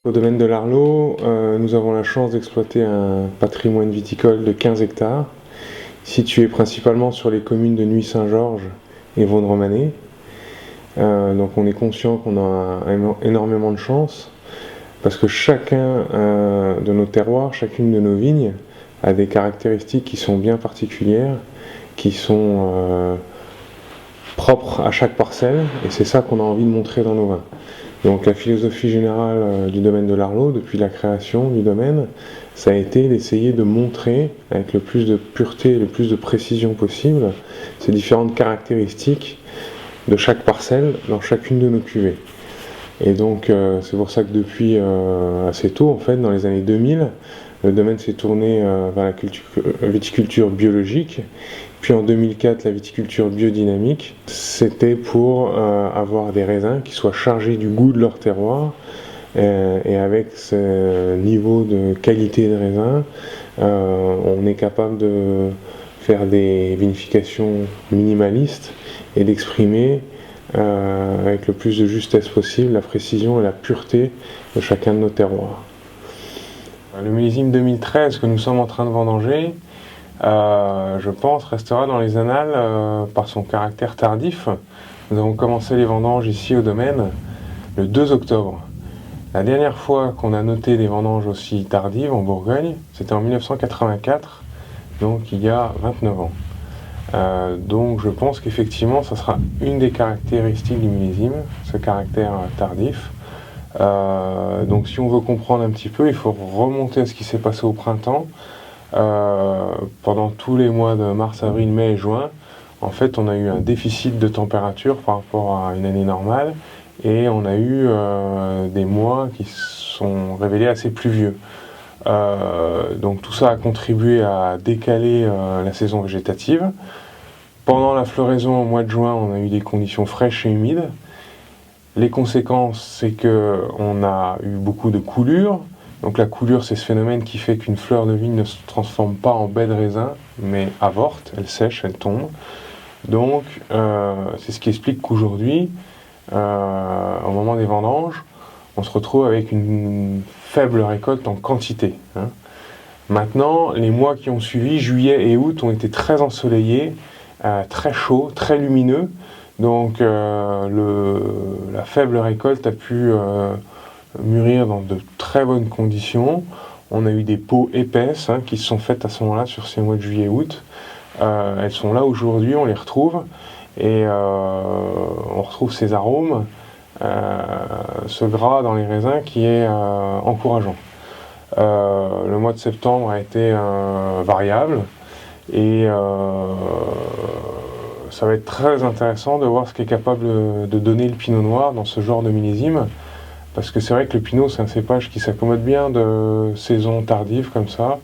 Au domaine de l'Arlot, nous avons la chance d'exploiter un patrimoine viticole de 15 hectares, situé principalement sur les communes de Nuits-Saint-Georges et Vaudremannais. Donc on est conscient qu'on a énormément de chance, parce que chacun de nos terroirs, chacune de nos vignes, a des caractéristiques qui sont bien particulières, qui sont propres à chaque parcelle, et c'est ça qu'on a envie de montrer dans nos vins. Donc la philosophie générale du domaine de l'Arlot, depuis la création du domaine, ça a été d'essayer de montrer, avec le plus de pureté et le plus de précision possible, ces différentes caractéristiques de chaque parcelle dans chacune de nos cuvées. Et donc c'est pour ça que depuis assez tôt, en fait, dans les années 2000, le domaine s'est tourné vers la viticulture biologique. Puis en 2004, la viticulture biodynamique. C'était pour avoir des raisins qui soient chargés du goût de leur terroir, et avec ce niveau de qualité de raisin, on est capable de faire des vinifications minimalistes et d'exprimer avec le plus de justesse possible la précision et la pureté de chacun de nos terroirs. Le millésime 2013 que nous sommes en train de vendanger, je pense, restera dans les annales par son caractère tardif. Nous avons commencé les vendanges ici au domaine le 2 octobre. La dernière fois qu'on a noté des vendanges aussi tardives en Bourgogne, c'était en 1984, donc il y a 29 ans. Donc je pense qu'effectivement, ça sera une des caractéristiques du millésime, ce caractère tardif. Donc si on veut comprendre un petit peu, il faut remonter à ce qui s'est passé au printemps. Pendant tous les mois de mars, avril, mai et juin, en fait, on a eu un déficit de température par rapport à une année normale, et on a eu des mois qui sont révélés assez pluvieux. Donc tout ça a contribué à décaler la saison végétative. Pendant la floraison au mois de juin, on a eu des conditions fraîches et humides. Les conséquences, c'est qu'on a eu beaucoup de coulures. Donc la coulure, c'est ce phénomène qui fait qu'une fleur de vigne ne se transforme pas en baie de raisin, mais avorte, elle sèche, elle tombe. Donc c'est ce qui explique qu'aujourd'hui, au moment des vendanges, on se retrouve avec une faible récolte en quantité. Maintenant, les mois qui ont suivi, juillet et août, ont été très ensoleillés, très chauds, très lumineux. Donc la faible récolte a pu mûrir dans de très bonnes conditions. On a eu des peaux épaisses qui se sont faites à ce moment-là sur ces mois de juillet et août. Elles sont là aujourd'hui, on les retrouve, et on retrouve ces arômes, ce gras dans les raisins qui est encourageant. Le mois de septembre a été variable, et ça va être très intéressant de voir ce qu'est capable de donner le pinot noir dans ce genre de millésime, parce que c'est vrai que le pinot, c'est un cépage qui s'accommode bien de saisons tardives comme ça,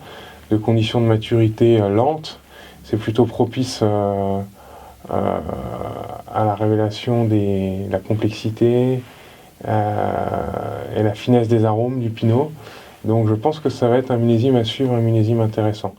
de conditions de maturité lentes. C'est plutôt propice à la révélation de la complexité et la finesse des arômes du pinot. Donc je pense que ça va être un millésime à suivre, un millésime intéressant.